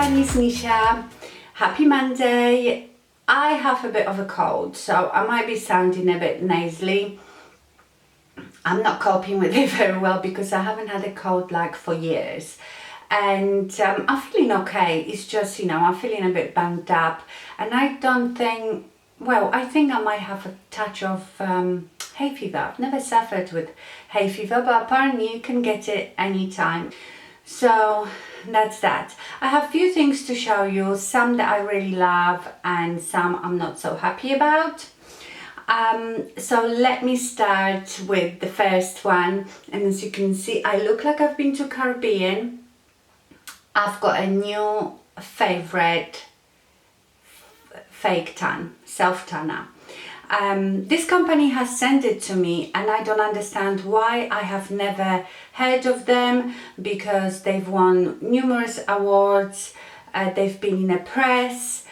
everyone, it's Nisha. Happy Monday. I have a bit of a cold, so I might be sounding a bit nasally. I'm not coping with it very well because I haven't had a cold like for years. And I'm feeling okay. It's just, I'm feeling a bit banged up. And I don't think, well, I think I might have a touch of hay fever. I've never suffered with hay fever, but apparently you can get it anytime. So that's that. I have a few things to show you, some that I really love and some I'm not so happy about. So let me start with the first one. And as you can see, I look like I've been to Caribbean. I've got a new favorite fake tan, self-tanner. This company has sent it to me and I don't understand why. I have never heard of them because they've won numerous awards, they've been in the press.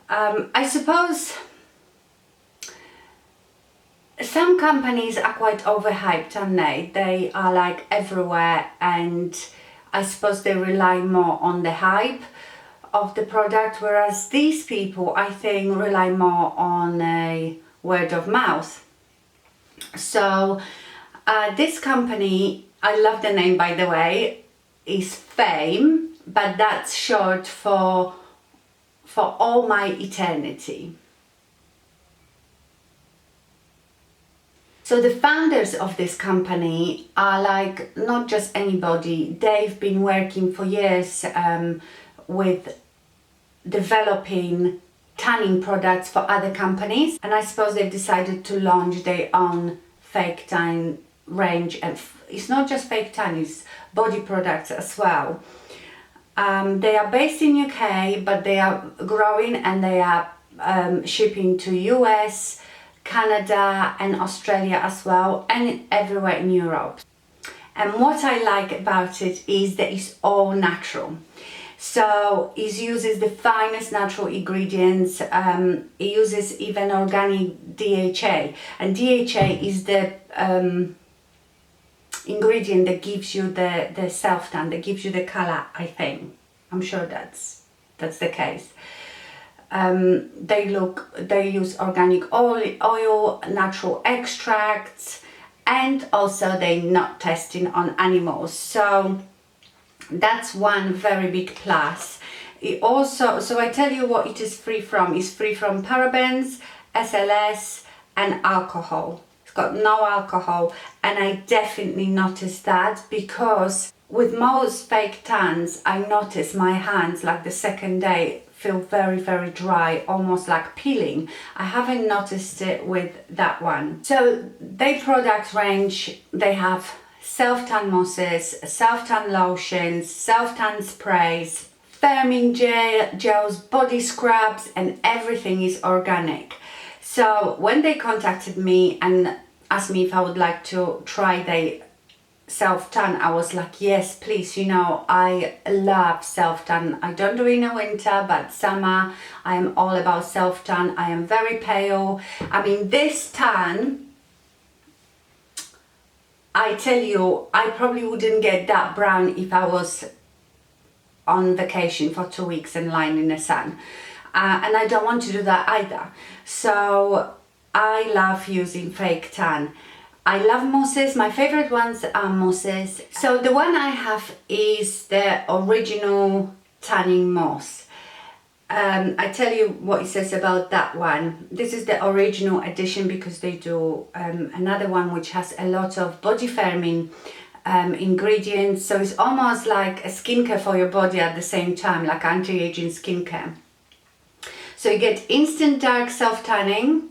I suppose some companies are quite overhyped, aren't they? They are like everywhere, and I suppose they rely more on the hype of the product, whereas these people, I think, rely more on a word of mouth. So this company, I love the name by the way, is Fame, but that's short for All My Eternity. So the founders of this company are like not just anybody. They've been working for years with developing tanning products for other companies, and I suppose they've decided to launch their own fake tan range. And it's not just fake tan, it's body products as well. They are based in UK, but they are growing and they are shipping to US, Canada and Australia as well, and everywhere in Europe. And what I like about it is that it's all natural. So it uses the finest natural ingredients. It uses even organic DHA, and DHA is the ingredient that gives you the self-tan, that gives you the color, I think. I'm sure that's the case. They use organic oil, natural extracts, and also they're not testing on animals. So that's one very big plus. It also, so I tell you what it is free from. It's free from parabens, SLS and alcohol. It's got no alcohol, and I definitely noticed that because with most fake tans, I notice my hands like the second day feel very, very dry, almost like peeling. I haven't noticed it with that one. So their product range, they have self-tan mousses, self-tan lotions, self-tan sprays, firming gels, body scrubs, and everything is organic. So when they contacted me and asked me if I would like to try their self-tan, I was like, yes, please. I love self-tan. I don't do it in the winter, but summer I am all about self-tan. I am very pale. I mean, this tan, I tell you, I probably wouldn't get that brown if I was on vacation for 2 weeks and lying in the sun. And I don't want to do that either. So I love using fake tan. I love mousses. My favorite ones are mousses. So the one I have is the original tanning mousse. I tell you what it says about that one. This is the original edition because they do another one which has a lot of body firming ingredients. So it's almost like a skincare for your body at the same time, like anti-aging skincare. So you get instant dark self-tanning.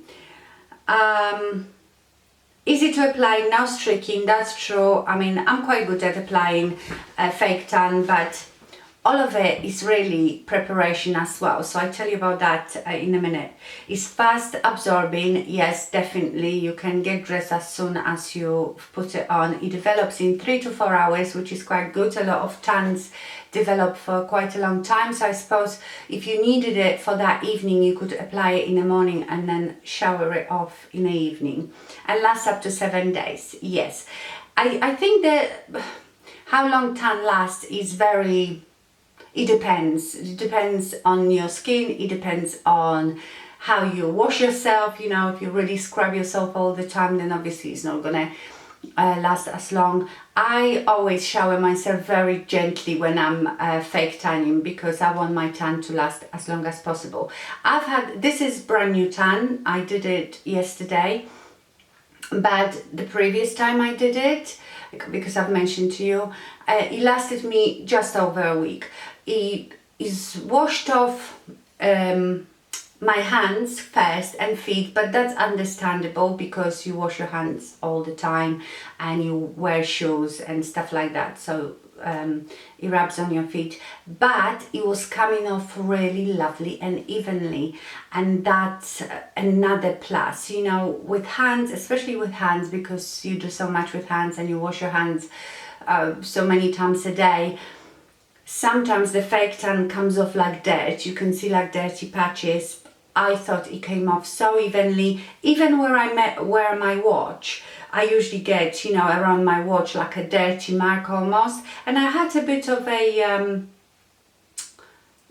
Easy to apply, no streaking, that's true. I mean, I'm quite good at applying fake tan, but all of it is really preparation as well. So I'll tell you about that in a minute. It's fast absorbing, yes, definitely. You can get dressed as soon as you put it on. It develops in 3 to 4 hours, which is quite good. A lot of tans develop for quite a long time. So I suppose if you needed it for that evening, you could apply it in the morning and then shower it off in the evening. And lasts up to 7 days, yes. I think that how long tan lasts is very it depends. It depends on your skin. It depends on how you wash yourself. You know, if you really scrub yourself all the time, then obviously it's not gonna last as long. I always shower myself very gently when I'm fake tanning, because I want my tan to last as long as possible. This is brand new tan. I did it yesterday, but the previous time I did it, because I've mentioned to you, it lasted me just over a week. It is washed off my hands first and feet, but that's understandable because you wash your hands all the time and you wear shoes and stuff like that, so it rubs on your feet. But it was coming off really lovely and evenly, and that's another plus, you know, with hands, especially with hands, because you do so much with hands and you wash your hands so many times a day. Sometimes the fake tan comes off like dirt. You can see like dirty patches. I thought it came off so evenly. Even where I wear my watch, I usually get, you know, around my watch like a dirty mark almost. And I had a bit of a,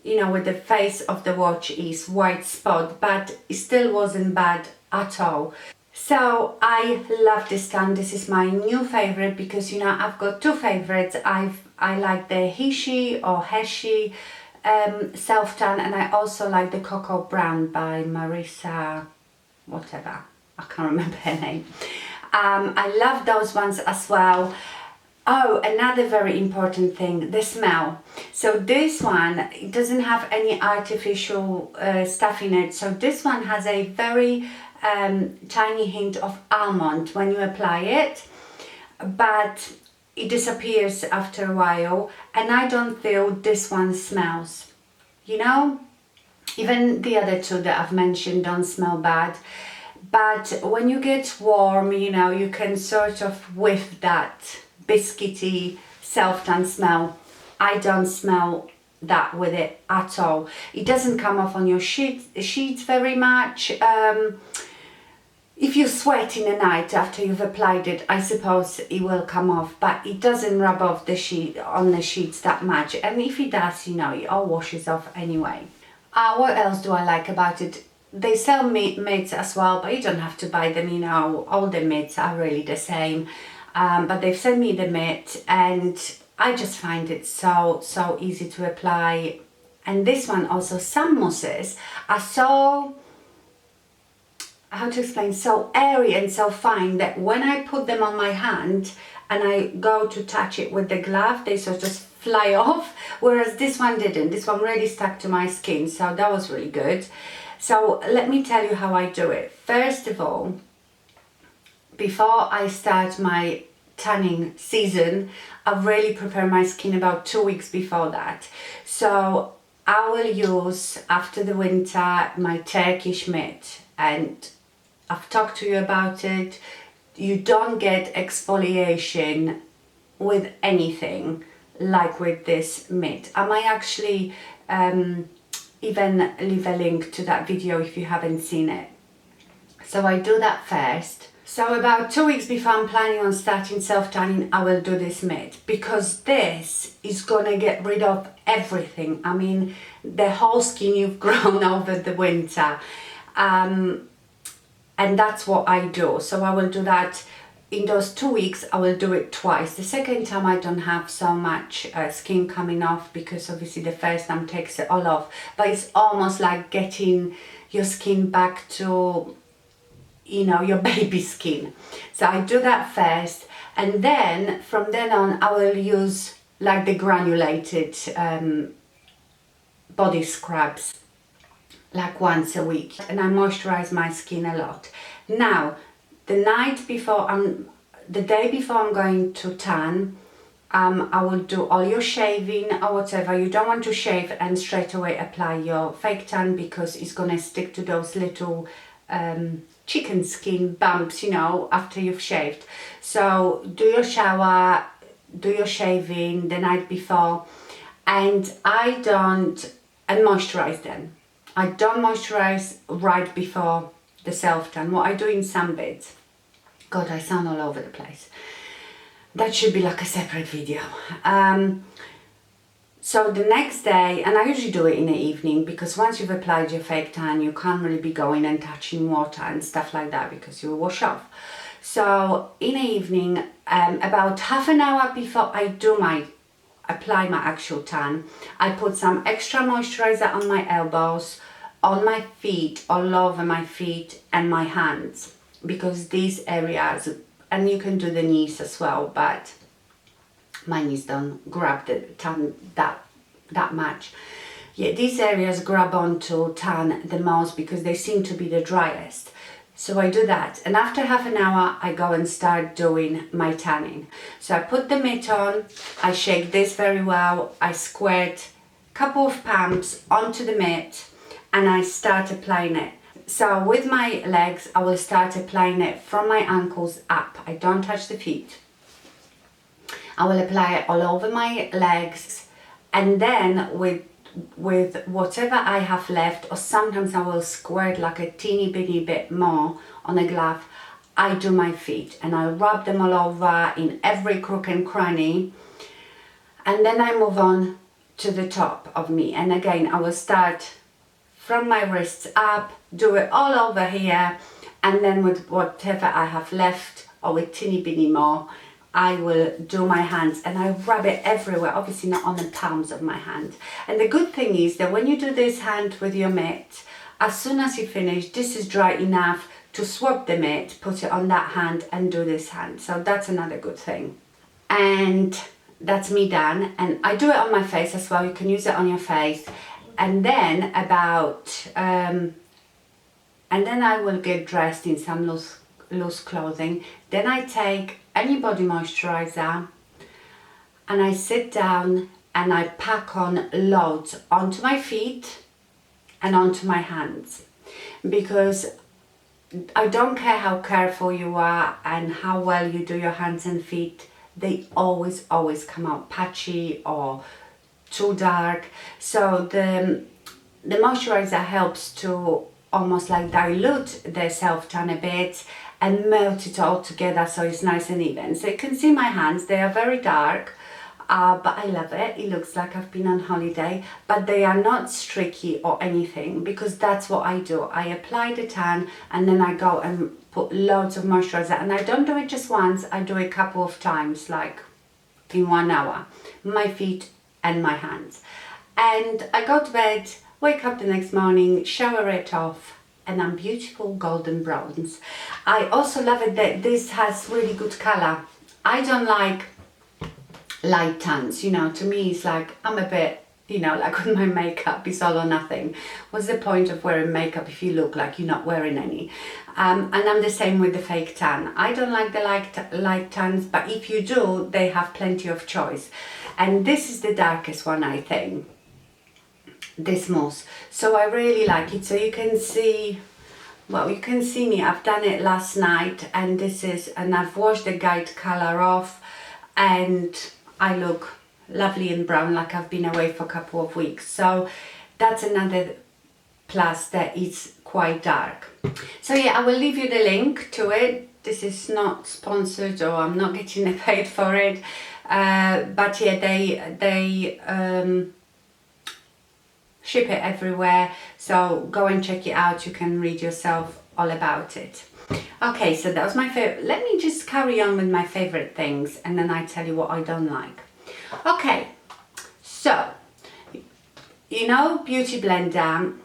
you know, with the face of the watch is white spot, but it still wasn't bad at all. So I love this tan. This is my new favorite because, you know, I've got two favorites. I like the Hishi or Heshi self tan, and I also like the Cocoa Brown by Marissa whatever, I can't remember her name. I love those ones as well. Oh, another very important thing, the smell. So this one, it doesn't have any artificial stuff in it, so this one has a very tiny hint of almond when you apply it, but it disappears after a while, and I don't feel this one smells, you know. Even the other two that I've mentioned don't smell bad, but when you get warm, you know, you can sort of whiff that biscuity self-tan smell. I don't smell that with it at all. It doesn't come off on your sheets very much. If you sweat in the night after you've applied it, I suppose it will come off, but it doesn't rub off the on the sheets that much. And if it does, you know, it all washes off anyway. What else do I like about it? They sell mitts as well, but you don't have to buy them, you know, all the mitts are really the same. But they've sent me the mitt, and I just find it so easy to apply. And this one also, some mousses are so, how to explain, so airy and so fine that when I put them on my hand and I go to touch it with the glove, they sort of just fly off, whereas this one didn't. This one really stuck to my skin, so that was really good. So let me tell you how I do it. First of all, before I start my tanning season, I really prepare my skin about 2 weeks before that. So I will use, after the winter, my Turkish mitt, and I've talked to you about it. You don't get exfoliation with anything like with this mitt. I might actually even leave a link to that video if you haven't seen it. So I do that first. So about 2 weeks before I'm planning on starting self-tanning, I will do this mitt, because this is gonna get rid of everything. I mean, the whole skin you've grown over the winter. And that's what I do. So I will do that in those 2 weeks. I will do it twice. The second time I don't have so much skin coming off, because obviously the first time takes it all off, but it's almost like getting your skin back to, you know, your baby skin. So I do that first, and then from then on I will use like the granulated body scrubs like once a week, and I moisturize my skin a lot. Now, the day before I'm going to tan, I will do all your shaving or whatever. You don't want to shave and straight away apply your fake tan, because it's gonna stick to those little chicken skin bumps, you know, after you've shaved. So do your shower, do your shaving the night before, and moisturize then. I don't moisturize right before the self-tan. What I do in some bits, God, I sound all over the place. That should be like a separate video. So the next day, and I usually do it in the evening, because once you've applied your fake tan, you can't really be going and touching water and stuff like that because you'll wash off. So in the evening, about half an hour before I do apply my actual tan, I put some extra moisturizer on my elbows, on my feet, all over my feet and my hands, because these areas, and you can do the knees as well, but my knees don't grab the tan that much. Yeah, these areas grab onto tan the most because they seem to be the driest. So I do that, and after half an hour I go and start doing my tanning. So I put the mitt on, I shake this very well, I squirt a couple of pumps onto the mitt and I start applying it. So with my legs, I will start applying it from my ankles up. I don't touch the feet. I will apply it all over my legs, and then with whatever I have left, or sometimes I will squirt like a teeny bitty bit more on a glove, I do my feet and I rub them all over in every crook and cranny, and then I move on to the top of me, and again I will start from my wrists up, do it all over here, and then with whatever I have left, or with teeny bitty more, I will do my hands, and I rub it everywhere, obviously not on the palms of my hand. And the good thing is that when you do this hand with your mitt, as soon as you finish, this is dry enough to swap the mitt, put it on that hand and do this hand. So that's another good thing. And that's me done. And I do it on my face as well. You can use it on your face. And then and then I will get dressed in some loose clothing. Then I take any body moisturizer and I sit down and I pack on loads onto my feet and onto my hands, because I don't care how careful you are and how well you do your hands and feet, they always come out patchy or too dark. So the moisturizer helps to almost like dilute the self-tan a bit and melt it all together so it's nice and even. So you can see my hands, they are very dark, but I love it. It looks like I've been on holiday, but they are not streaky or anything, because that's what I do. I apply the tan and then I go and put loads of moisturizer, and I don't do it just once, I do it a couple of times, like in 1 hour, my feet and my hands. And I go to bed, wake up the next morning, shower it off, and I'm beautiful golden browns. I also love it that this has really good color. I don't like light tans, you know, to me it's like, I'm a bit, you know, like with my makeup, it's all or nothing. What's the point of wearing makeup if you look like you're not wearing any? And I'm the same with the fake tan. I don't like the light tans, but if you do, they have plenty of choice. And this is the darkest one, I think, this mousse. So I really like it. So you can see, well, you can see me, I've done it last night, and this is, and I've washed the guide color off, and I look lovely and brown, like I've been away for a couple of weeks. So that's another plus, that it's quite dark. So yeah, I will leave you the link to it. This is not sponsored, or I'm not getting paid for it, but yeah, they ship it everywhere, so go and check it out. You can read yourself all about it. Okay, so that was my favorite. Let me just carry on with my favorite things, and then I tell you what I don't like. Okay, so you know Beautyblender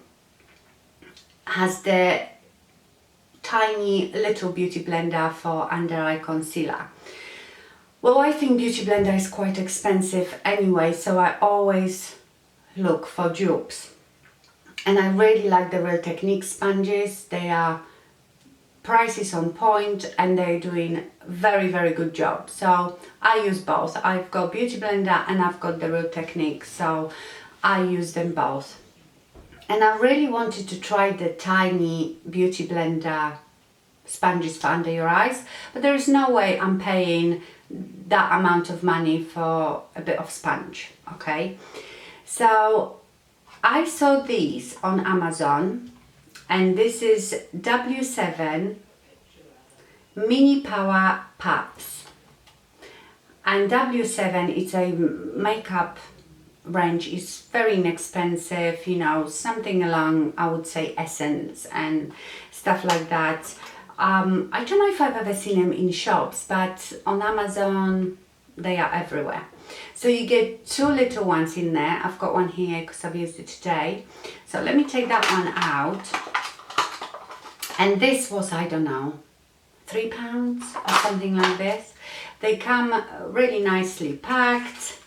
has the tiny little beauty blender for under eye concealer. Well, I think Beautyblender is quite expensive anyway, so I always look for dupes. And I really like the Real Technique sponges. They are prices on point, and they're doing very good job. So I use both. I've got Beautyblender and I've got the Real Technique, so I use them both. And I really wanted to try the tiny Beautyblender sponges for under your eyes, but there is no way I'm paying that amount of money for a bit of sponge, okay? So I saw these on Amazon, and this is W7 Mini Power Puffs. And W7 is a makeup range is very inexpensive, you know, something along, I would say, Essence and stuff like that. I don't know if I've ever seen them in shops, but on Amazon they are everywhere. So you get 2 little ones in there. I've got one here because I've used it today. So let me take that one out. And this was, I don't know, £3 or something like this. They come really nicely packed.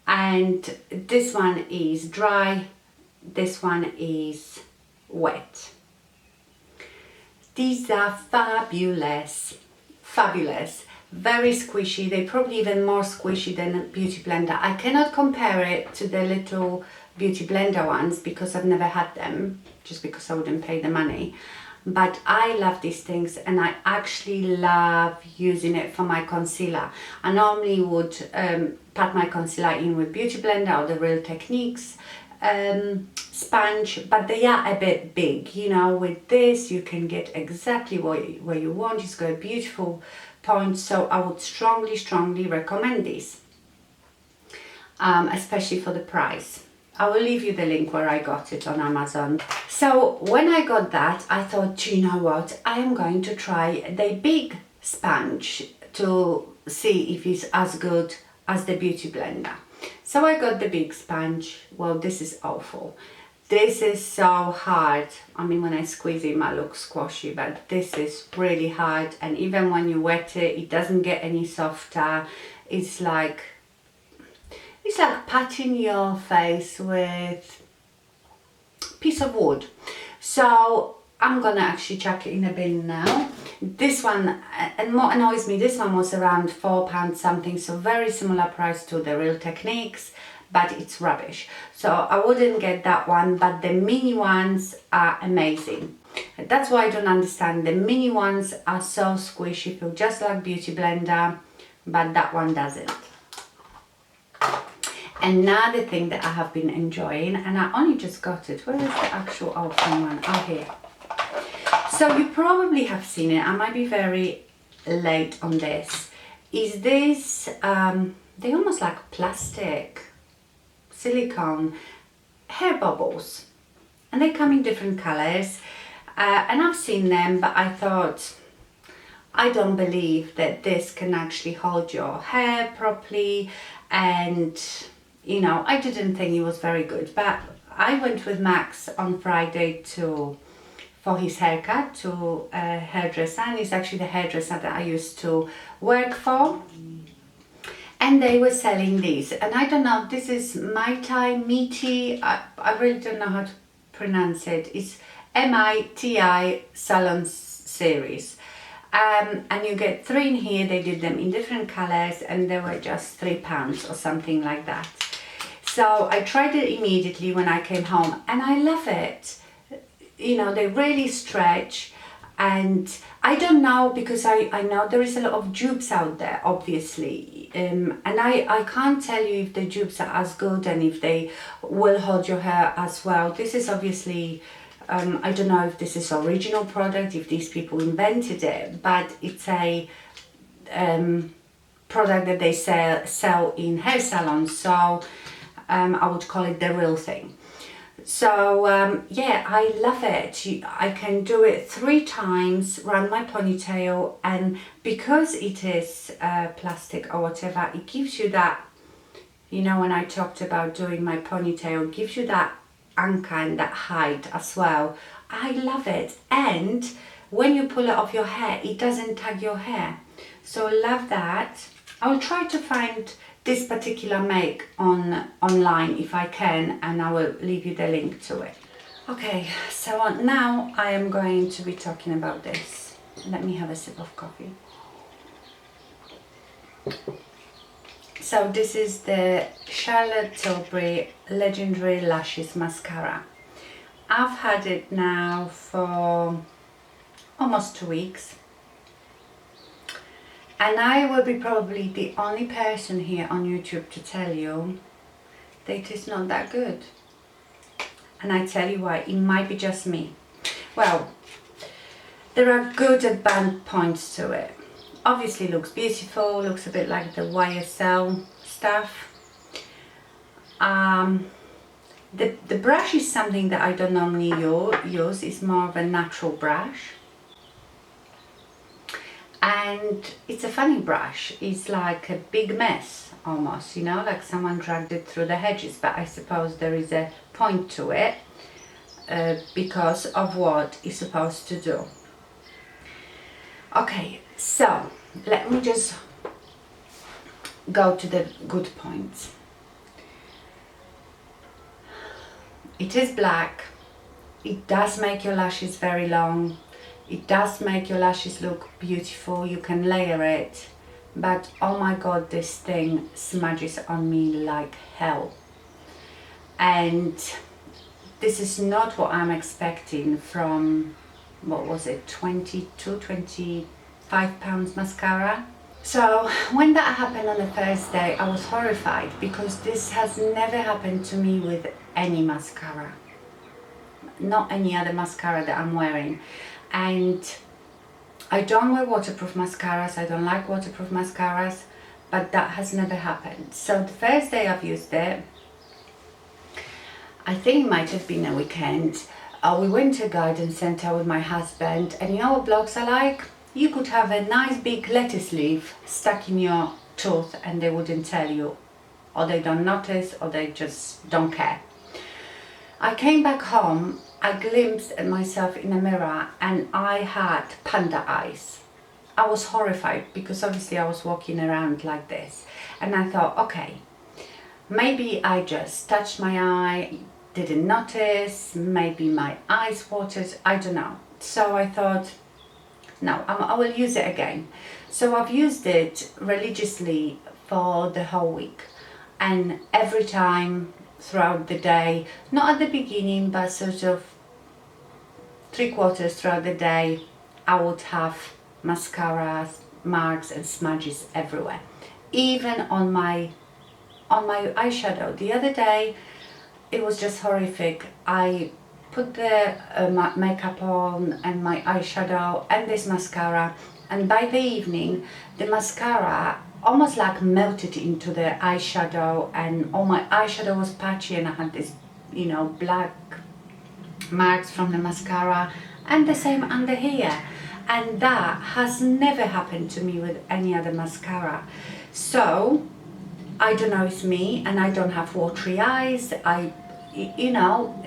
And this one is dry, this one is wet. These are fabulous, fabulous, very squishy. They're probably even more squishy than a Beautyblender. I cannot compare it to the little Beautyblender ones because I've never had them, just because I wouldn't pay the money. But I love these things, and I actually love using it for my concealer. I normally would pat my concealer in with Beautyblender or the Real Techniques sponge, but they are a bit big. You know, with this you can get exactly where you want. It's got a beautiful point, so I would strongly recommend this, especially for the price. I will leave you the link where I got it on Amazon. So when I got that, I thought, do you know what? I am going to try the big sponge to see if it's as good as the Beautyblender. So I got the big sponge. Well, this is awful. This is so hard. I mean, when I squeeze it, it might look squashy, but this is really hard. And even when you wet it, it doesn't get any softer. It's like patting your face with a piece of wood. So I'm gonna actually chuck it in a bin now. This one, and what annoys me, this one was around £4 something, so very similar price to the Real Techniques, but it's rubbish. So I wouldn't get that one, but the mini ones are amazing. That's why I don't understand. The mini ones are so squishy, feel just like Beautyblender, but that one doesn't. Another thing that I have been enjoying, and I only just got it. Where is the actual Ofra one? Oh, here. So you probably have seen it. I might be very late on this. Is this, they're almost like plastic, silicone hair bubbles. And they come in different colors. And I've seen them, but I thought, I don't believe that this can actually hold your hair properly. And you know, I didn't think it was very good, but I went with Max on Friday for his haircut to a hairdresser, and it's actually the hairdresser that I used to work for, and they were selling these, and I don't know, this is MiTi, I really don't know how to pronounce it. It's MiTi Salon series. And you get 3 in here. They did them in different colors, and they were just £3 or something like that. So I tried it immediately when I came home, and I love it. You know, they really stretch, and I don't know, because I know there is a lot of dupes out there, obviously, and I can't tell you if the dupes are as good and if they will hold your hair as well. This is obviously, I don't know if this is original product, if these people invented it, but it's a product that they sell in hair salons, so I would call it the real thing. So yeah, I love it. I can do it 3 times, run my ponytail, and because it is plastic or whatever, it gives you that, you know, when I talked about doing my ponytail, it gives you that anchor and that height as well. I love it. And when you pull it off your hair, it doesn't tag your hair. So love that. I'll try to find this particular make online if I can, and I will leave you the link to it. Okay, so now I am going to be talking about this. Let me have a sip of coffee. So this is the Charlotte Tilbury Legendary Lashes Mascara. I've had it now for almost 2 weeks. And I will be probably the only person here on YouTube to tell you that it is not that good. And I tell you why, it might be just me. Well, there are good and bad points to it. Obviously looks beautiful, looks a bit like the YSL stuff. The brush is something that I don't normally use. It's more of a natural brush. And it's a funny brush. It's like a big mess almost, you know, like someone dragged it through the hedges. But I suppose there is a point to it because of what it's supposed to do. Okay, so let me just go to the good points. It is black. It does make your lashes very long. It does make your lashes look beautiful. You can layer it, but oh my god, this thing smudges on me like hell. And this is not what I'm expecting from, what was it, 22, 25 pounds mascara. So when that happened on the first day, I was horrified because this has never happened to me with any mascara. Not any other mascara that I'm wearing. And I don't wear waterproof mascaras. I don't like waterproof mascaras, but that has never happened. So the first day I've used it, I think it might have been a weekend. We went to a garden centre with my husband, and you know what blogs are like? You could have a nice big lettuce leaf stuck in your tooth and they wouldn't tell you, or they don't notice, or they just don't care. I came back home, I glimpsed at myself in a mirror and I had panda eyes. I was horrified because obviously I was walking around like this, and I thought, okay, maybe I just touched my eye, didn't notice, maybe my eyes watered, I don't know. So I thought, no, I will use it again. So I've used it religiously for the whole week, and every time throughout the day, not at the beginning, but sort of 3/4 throughout the day, I would have mascara marks and smudges everywhere, even on my eyeshadow. The other day it was just horrific. I put the makeup on and my eyeshadow and this mascara, and by the evening the mascara almost like melted into the eyeshadow, and all my eyeshadow was patchy, and I had this, you know, black marks from the mascara, and the same under here. And that has never happened to me with any other mascara. So I don't know, it's me, and I don't have watery eyes. You know,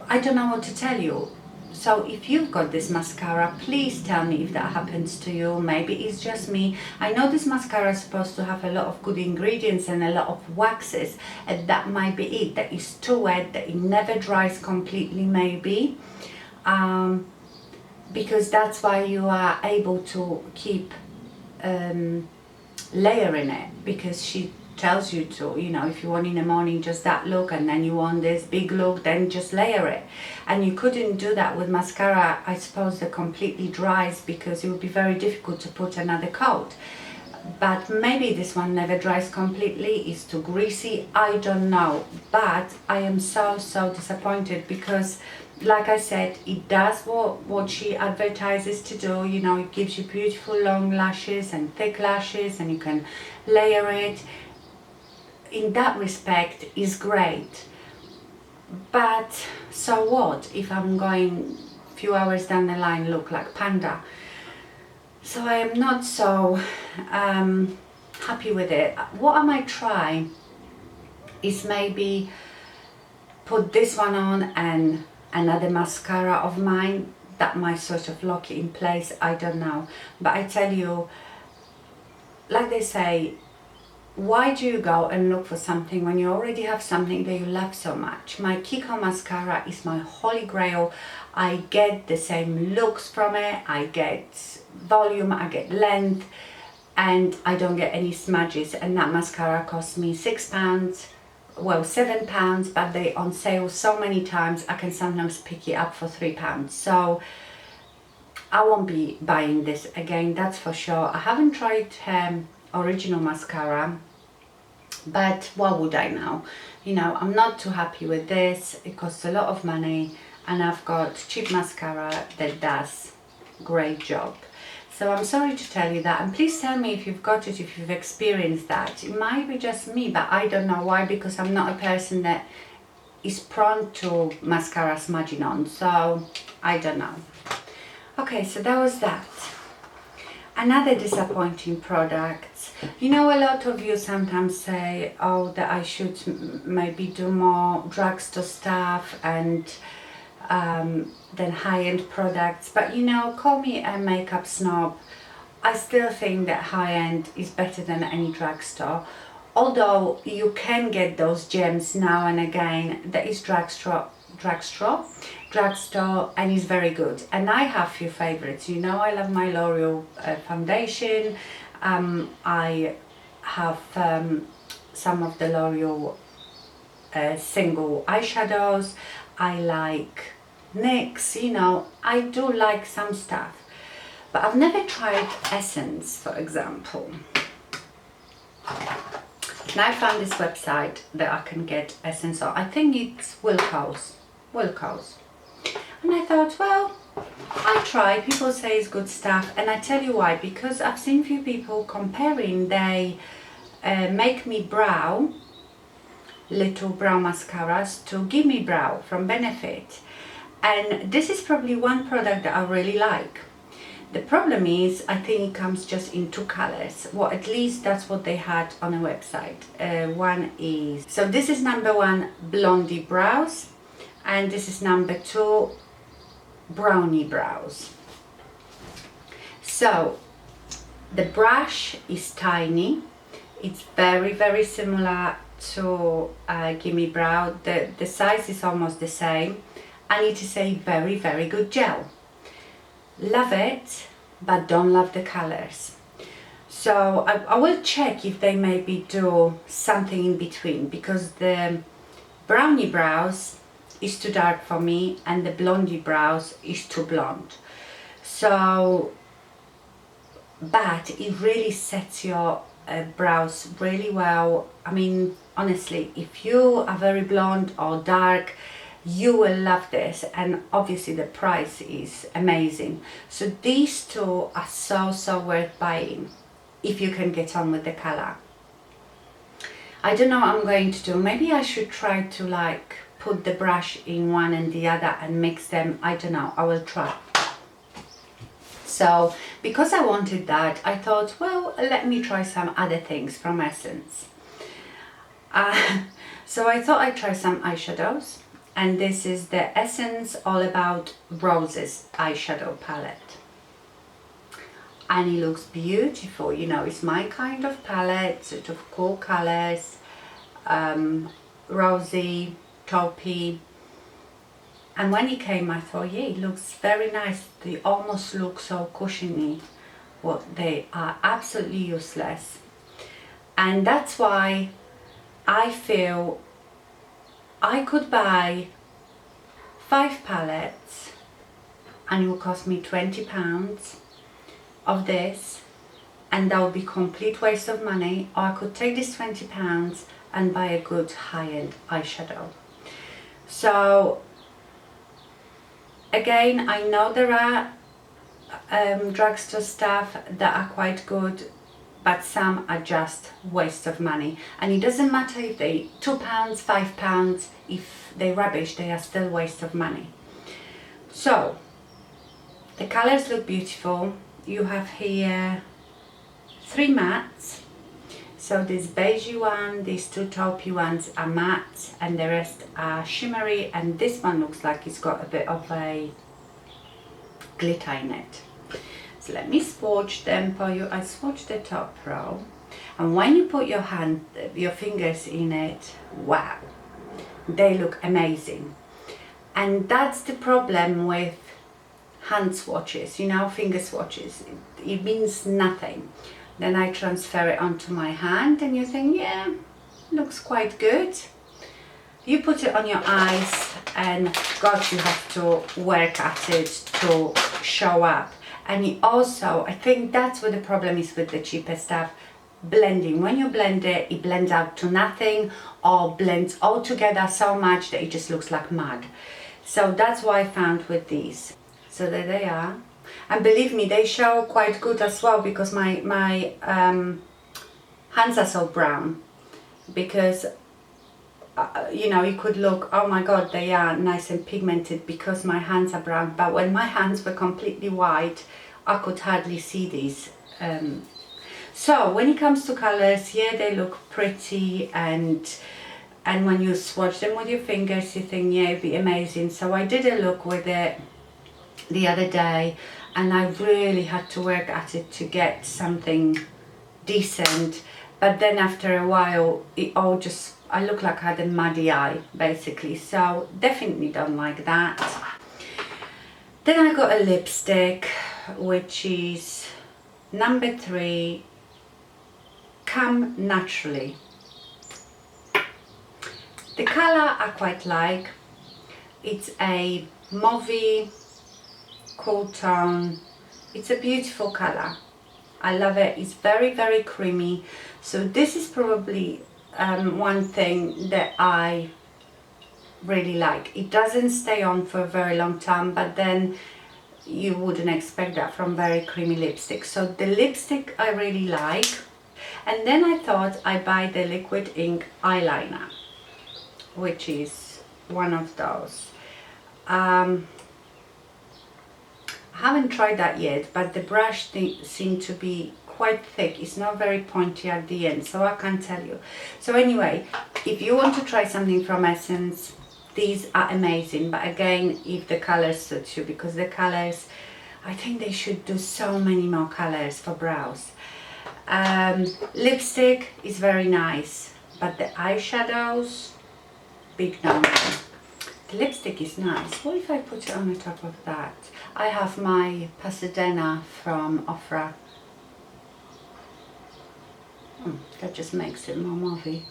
I don't know what to tell you. So if you've got this mascara, please tell me if that happens to you. Maybe it's just me. I know this mascara is supposed to have a lot of good ingredients and a lot of waxes, and that might be it, that it's too wet, that it never dries completely, maybe. Because that's why you are able to keep layering it, because she tells you to, you know, if you want in the morning just that look, and then you want this big look, then just layer it. And you couldn't do that with mascara, I suppose, that completely dries, because it would be very difficult to put another coat. But maybe this one never dries completely, it's too greasy, I don't know. But I am so disappointed, because like I said, it does what she advertises to do. You know, it gives you beautiful long lashes and thick lashes, and you can layer it. In that respect, is great. But so what if I'm going a few hours down the line look like panda? So I am not so happy with it. What I might try is maybe put this one on and another mascara of mine that might sort of lock it in place, I don't know. But I tell you, like they say, why do you go and look for something when you already have something that you love so much? My Kiko Mascara is my holy grail. I get the same looks from it, I get volume, I get length, and I don't get any smudges. And that mascara cost me £6, well, £7, but they on sale so many times I can sometimes pick it up for £3. So I won't be buying this again, that's for sure. I haven't tried original mascara, but what would I know? You know, I'm not too happy with this. It costs a lot of money, and I've got cheap mascara that does great job. So I'm sorry to tell you that, and please tell me if you've got it, if you've experienced that. It might be just me, but I don't know why, because I'm not a person that is prone to mascara smudging on, so I don't know. Okay, so that was that. Another disappointing product. You know, a lot of you sometimes say, oh, that I should maybe do more drugstore stuff and than high-end products, but you know, call me a makeup snob, I still think that high-end is better than any drugstore. Although you can get those gems now and again, that is drugstore, and is very good. And I have few favorites. You know, I love my L'Oreal foundation. I have some of the L'Oreal single eyeshadows. I like NYX, you know, I do like some stuff, but I've never tried Essence, for example. And I found this website that I can get Essence on. I think it's Wilko's. And I thought, well, I try. People say it's good stuff, and I tell you why. Because I've seen few people comparing. They Make Me Brow, little brow mascaras, to Give Me Brow from Benefit. And this is probably one product that I really like. The problem is, I think it comes just in two colors. Well, at least that's what they had on the website. One is, so this is number 1, Blondie Brows, and this is number 2, Brownie Brows. So the brush is tiny. It's very, very similar to Give Me Brow. The size is almost the same, and it is a very, very good gel. Love it, but don't love the colors. So I will check if they maybe do something in between, because the Brownie Brows is too dark for me and the Blondie Brows is too blonde. So, but it really sets your brows really well. I mean, honestly, if you are very blonde or dark, you will love this, and obviously the price is amazing. So these two are so worth buying if you can get on with the color. I don't know what I'm going to do. Maybe I should try to like put the brush in one and the other and mix them. I don't know, I will try. So because I wanted that, I thought, well, let me try some other things from Essence. So I thought I'd try some eyeshadows. And this is the Essence All About Roses eyeshadow palette. And it looks beautiful, you know, it's my kind of palette, sort of cool colors, rosy, taupey. And when it came, I thought, yeah, it looks very nice. They almost look so cushiony. Well, they are absolutely useless. And that's why I feel I could buy 5 palettes and it will cost me £20 of this, and that would be complete waste of money. Or I could take this £20 and buy a good high-end eyeshadow. So again, I know there are drugstore stuff that are quite good, but some are just waste of money. And it doesn't matter if they £2, £5, if they're rubbish, they are still waste of money. So the colors look beautiful. You have here 3 mattes. So this beigey one, these 2 taupey ones are matte, and the rest are shimmery, and this one looks like it's got a bit of a glitter in it. So let me swatch them for you. I swatched the top row, and when you put your fingers in it, wow, they look amazing. And that's the problem with hand swatches, you know, finger swatches. It means nothing. Then I transfer it onto my hand and you think, yeah, looks quite good. You put it on your eyes and God, you have to work at it to show up. And it also, I think that's what the problem is with the cheaper stuff, blending. When you blend it, it blends out to nothing or blends all together so much that it just looks like mud. So that's what I found with these. So there they are. And believe me, they show quite good as well, because my hands are so brown, because you know, you could look, oh my god, they are nice and pigmented because my hands are brown, but when my hands were completely white, I could hardly see these. So when it comes to colors, yeah, they look pretty, and when you swatch them with your fingers, you think, yeah, it'd be amazing. So I did a look with it the other day, and I really had to work at it to get something decent. But then after a while, it all just, I look like I had a muddy eye, basically. So definitely don't like that. Then I got a lipstick, which is number 3, Come Naturally. The colour I quite like. It's a mauvey cool tone. It's a beautiful colour. I love it. It's very, very creamy. So this is probably one thing that I really like. It doesn't stay on for a very long time, but then you wouldn't expect that from very creamy lipstick. So the lipstick I really like. And then I thought I'd buy the liquid ink eyeliner, which is one of those. I haven't tried that yet, but the brush seemed to be quite thick. It's not very pointy at the end, so I can't tell you. So anyway, if you want to try something from Essence, these are amazing. But again, if the colors suit you, because the colors, I think they should do so many more colors for brows. Lipstick is very nice, but the eyeshadows, big no. The lipstick is nice. What if I put it on the top of that? I have my Pasadena from Ofra. That just makes it more mauvey.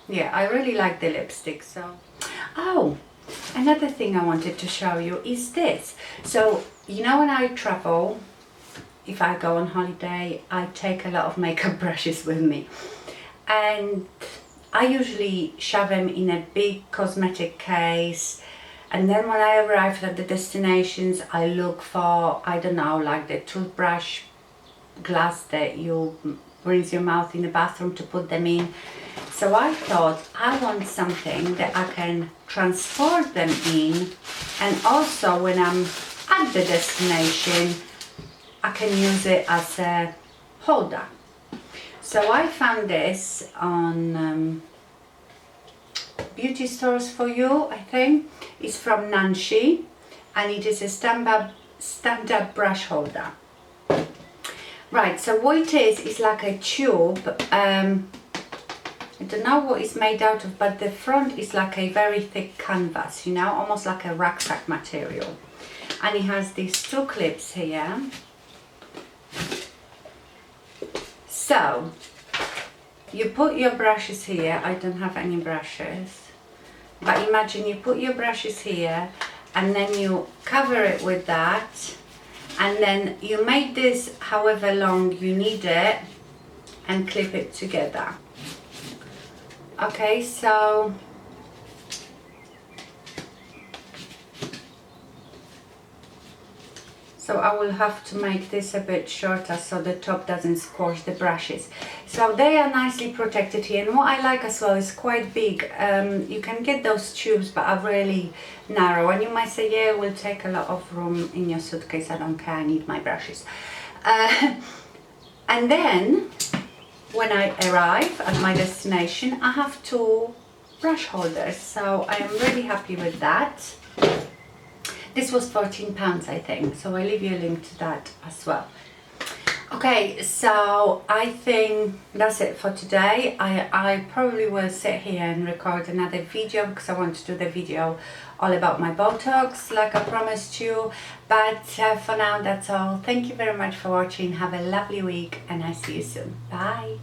Yeah, I really like the lipstick. So, oh, another thing I wanted to show you is this. So, you know, when I travel, if I go on holiday, I take a lot of makeup brushes with me, and I usually shove them in a big cosmetic case, and then when I arrive at the destinations, I look for, I don't know, like the toothbrush glass that you rinse your mouth in the bathroom to put them in. So I thought I want something that I can transport them in, and also when I'm at the destination, I can use it as a holder. So I found this on beauty stores for you, I think. It's from Nanshy, and it is a stand-up brush holder. Right, so what it is like a tube. I don't know what it's made out of, but the front is like a very thick canvas, you know, almost like a rucksack material. And it has these 2 clips here. So you put your brushes here. I don't have any brushes, but imagine you put your brushes here, and then you cover it with that, and then you make this however long you need it and clip it together. Okay, so I will have to make this a bit shorter so the top doesn't squash the brushes. So they are nicely protected here, and what I like as well is quite big. You can get those tubes, but are really narrow, and you might say, yeah, it will take a lot of room in your suitcase. I don't care, I need my brushes. And then when I arrive at my destination, I have 2 brush holders, so I am really happy with that. This was £14, I think, so I'll leave you a link to that as well. Okay, so I think that's it for today. I probably will sit here and record another video, because I want to do the video all about my Botox like I promised you. But for now, that's all. Thank you very much for watching. Have a lovely week, and I'll see you soon. Bye.